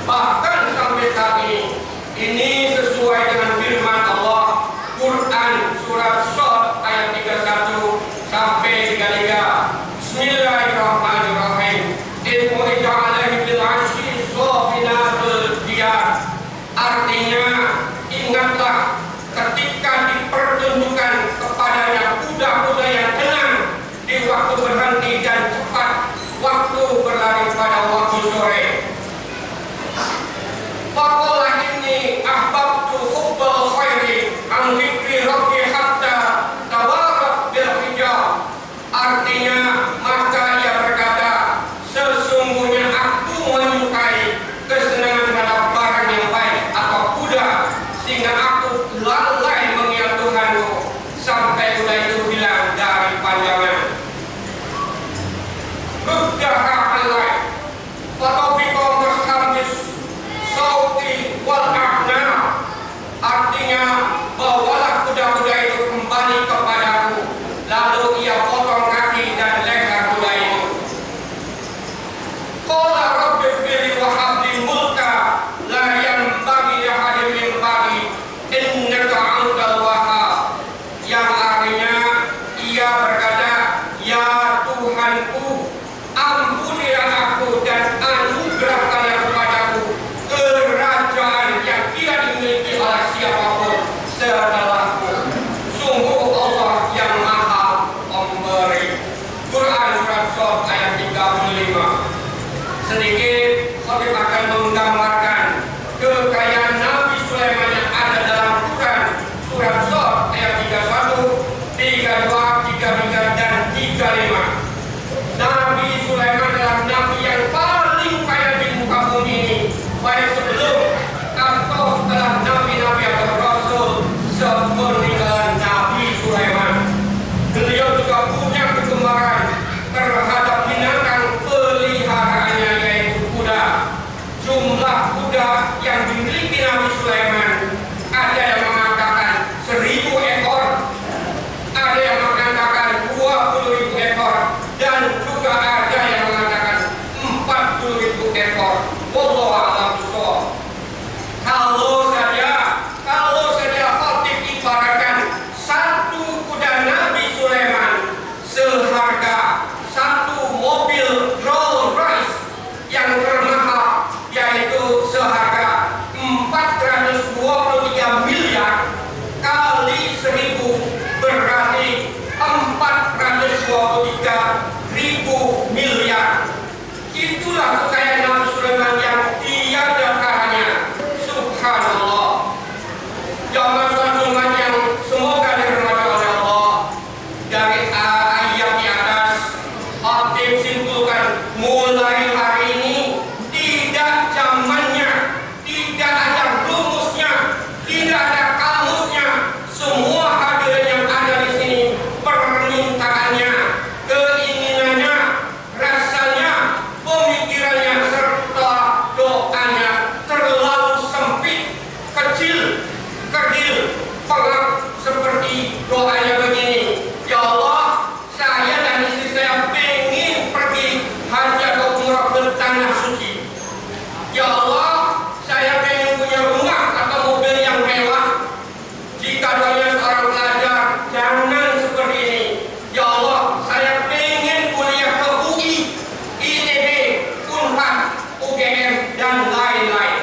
Bahkan sampai akan menggambarkan kekayaan Nabi Sulaiman yang ada dalam Quran surat Shad ayat 31, 32, 33 dan 35. Nabi Sulaiman adalah nabi yang paling kaya di muka bumi ini, baik sebelum atau setelah nabi-nabi atau rasul sepeninggalan Nabi Sulaiman. Beliau juga punya kegemaran terhadap binatang peliharaannya, yaitu kuda. Jumlah kuda yang dimiliki Nabi Sulaiman ada yang mengatakan 1000 ekor, ada yang mengatakan 20.000 ekor, dan juga ada yang mengatakan 40.000 ekor. Wallahu a'lam bishawab. Kalau saja khatib ibaratkan satu kuda Nabi Sulaiman seharga satu mobil Rolls Royce yang termahal, yaitu seharga 423 miliar kali 1000 berarti 423.000 miliar. Itulah kekayaan Nabi Sulaiman yang tiada taranya. Subhanallah. Jamaah sholat Jumat yang semoga dirahmati oleh Allah, dari ayat di atas khatib simpulkan mulai hari ini tidak zamannya, tidak ada rumusnya, tidak ada kamusnya. Semua hadirin yang ada di sini, permintaannya, keinginannya, rasanya, pemikirannya, serta doanya terlalu sempit, kecil, kerdil, pengap, seperti doanya begini: ya Allah, saya dan istri saya pengen pergi haji atau umrah ke tanah suci. Ya Allah, saya pengen punya rumah atau mobil yang mewah. Jika doanya seorang pelajar, jangan seperti ini: ya Allah, saya pengen kuliah ke UI, ITB, Unpad, UGM, dan lain-lain.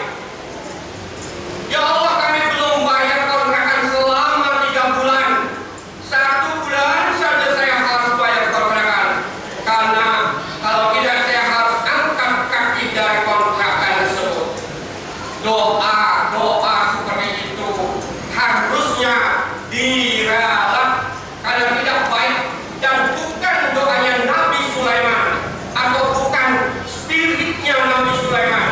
Ya Allah, kami belum bayar kontrakan selama 3 bulan. 1 bulan saja saya harus bayar kontrakan, karena kalau tidak saya harus angkat kaki dari kontrakan tersebut. Doa seperti itu harusnya diralat, karena tidak baik dan bukan doanya Nabi Sulaiman atau bukan spiritnya Nabi Sulaiman.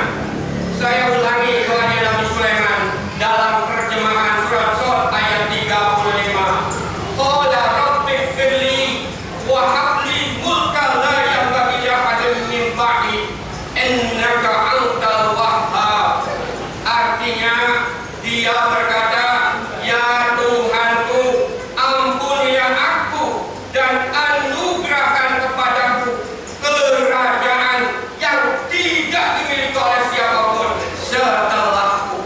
Saya ulangi doanya Nabi Sulaiman dalam terjemahan surat Shad ayat 35. Qala rabbighfirli wa habli mulkan la yanbaghi li ahadin min ba'di innaka antal wahhab. Artinya dia berkata, ya Tuhanku, ampunilah aku dan anugerahkan kepadaku kerajaan yang tidak dimiliki oleh siapapun setelahku.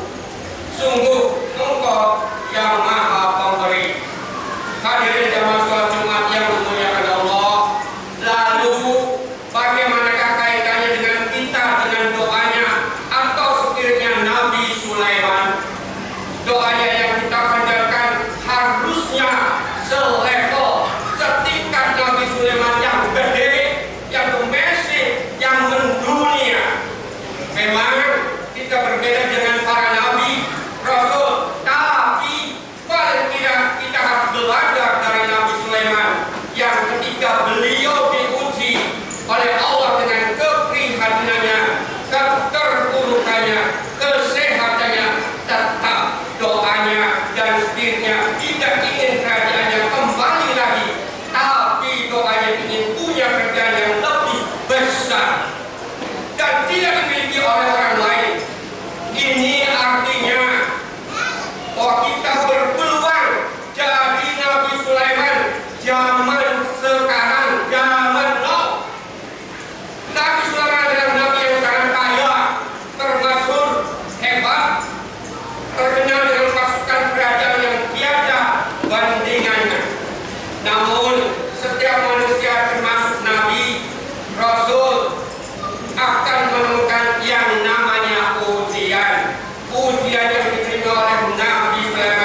Sungguh Engkau yang Maha Pemberi. Hadirin jamaah sholat Jumat yang dimuliakan Allah. Lalu bagaimanakah kaitannya dengan kita, dengan doanya atau spiritnya Nabi Sulaiman? Doanya yang kita panjatkan harusnya selevel, setingkat Nabi Sulaiman yang gede, yang domestik, yang mendunia. Memang kita berbeda dengan para nabi, rasul, tapi paling tidak kita harus belajar dari Nabi Sulaiman yang ketika beliau diuji oleh Allah dengan keprihatinannya, keterpurukannya, kesehatannya, tetap doanya dan spiritnya tidak ingin kerajaannya kembali lagi, tapi doanya ingin punya kerjaan yang lebih besar dan tidak dimiliki oleh orang lain. Ini artinya bahwa kita berpeluang jadi Nabi Sulaiman zaman sekarang, zaman now. Nabi Sulaiman adalah nabi yang sangat kaya, termasyhur, hebat, terkenal dengan pasukan kerajaan yang tiada bandingannya. Namun setiap manusia termasuk nabi, rasul akan menemukan yang namanya ujian. Ujian yang diterima oleh Nabi Sulaiman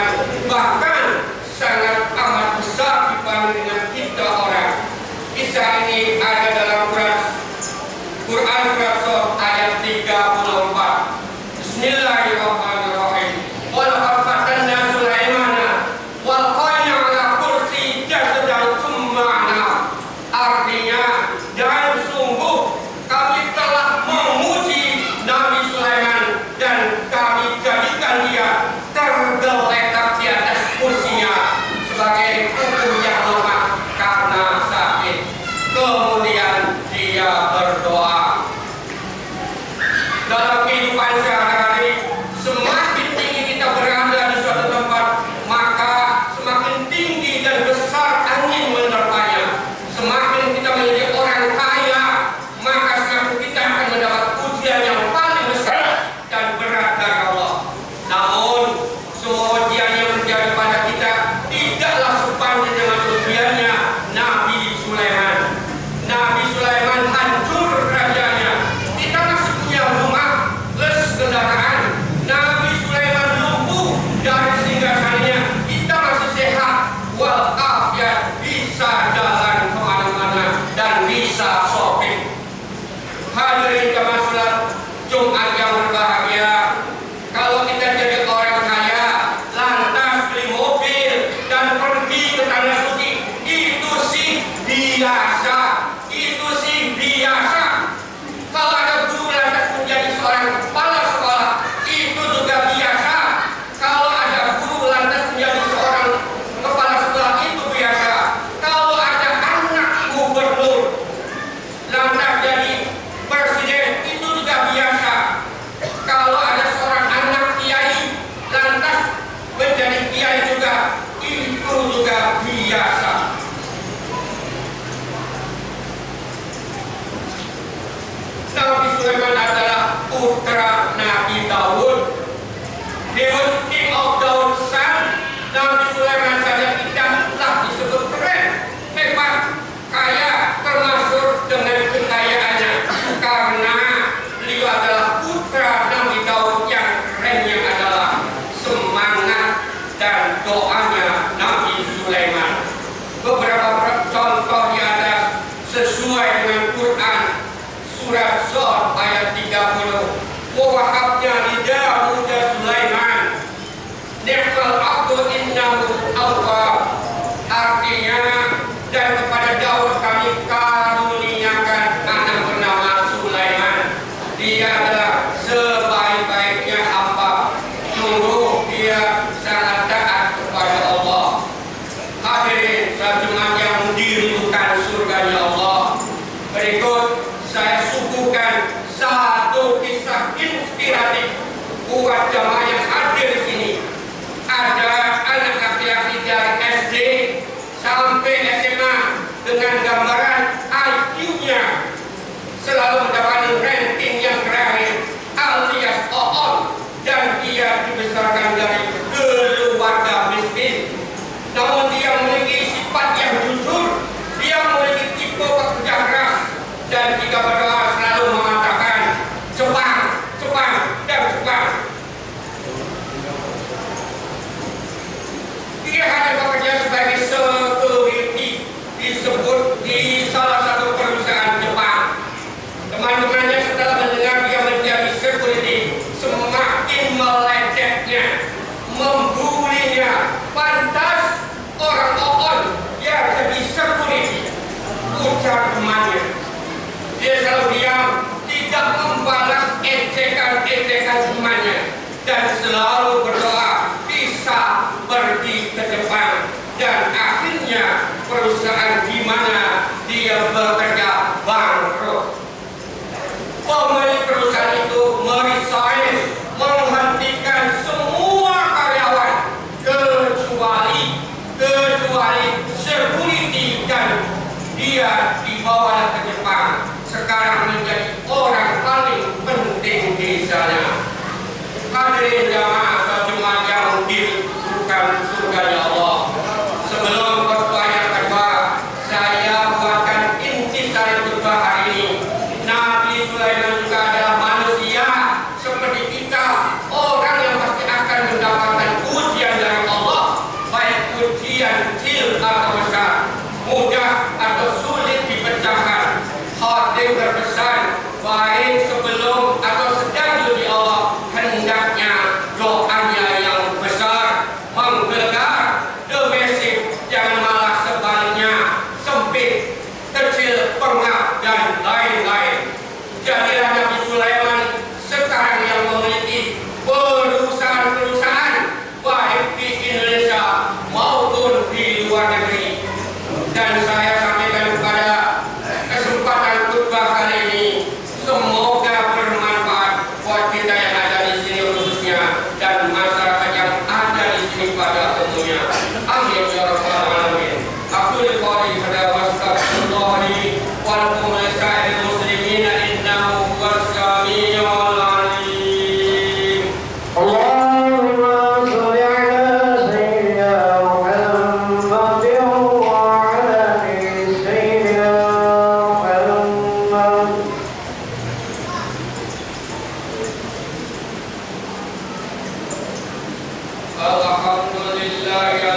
Bismillahirrahmanirrahim. Walaqad fatanna Sulaimana wal qadna ala kursi jasadan summa'na. Artinya, dan sungguh kami telah memuji Nabi Sulaiman dan kami jadikan dia tergeletak di atas kursinya sebagai kuku yang lemah karena sakit. Kemudian dia berdoa. Dalam kehidupan sehari-hari, semakin tinggi kita berada di suatu tempat, maka semakin tinggi dan besar angin menerpanya. Semakin kita menjadi orang kaya, maka semakin kita akan mendapat ujian yang paling besar dan berat dari Allah. Namun, semua ujian yang terjadi pada kita tidaklah sebanding dengan ujiannya Nabi Sulaiman. Nabi Sulaiman hancur rajanya. Kita masih punya rumah, plus kendaraan. Nabi Sulaiman lumpuh dari singgasananya. Kita masih sehat, walafiat, bisa jalan kemana-mana dan bisa shopping. Hadirin jemaah salat Jumat yang berbahagia, kalau kita jadi orang kaya, lantas beli mobil dan pergi ke tanah suci, itu sih biasa. Itu sih biasa. Kalau ada guru lantas menjadi seorang kepala sekolah, itu juga biasa. Kalau ada guru lantas menjadi seorang kepala sekolah, itu biasa. Kalau ada anak gubernur lantas jadi presiden, itu juga biasa. Kalau ada seorang anak kiai lantas menjadi kiai juga, itu juga biasa. Nabi Sulaiman adalah putra Nabi Daud. He was king of Daud's son. Nabi Sulaiman saja tidaklah disebut keren, hebat, kaya, termasuk dengan kekayaannya, karena beliau adalah putra Nabi Daud. Yang kerennya adalah semangat dan doanya Nabi Sulaiman. Beberapa contoh di atas sesuai dengan Quran. Surat Zod ayat 30. Wa wahabna li Daud Sulaiman ni'mal abdu innahu awwab. Artinya, dan kepada Daud kami karuniakan anak bernama Sulaiman. Dia adalah sebaik-baiknya hamba. Sungguh dia sangat taat kepada Allah. Hadirin Jumat yang dirindukan surganya Allah. Berikut saya suguhkan satu kisah inspiratif buat jamaah yang hadir di sini. Ada anak laki-laki dari SD sampai SMA dengan gambaran IQ-nya selalu mendapatkan ranking yang terakhir alias OON, dan dia dibesarkan dari keluarga miskin. Namun dia memiliki sifat yang jujur, dia memiliki tipe pekerja keras, dan jika berdoa selalu mengatakan cepat, cepat, dan cepat. la ilaha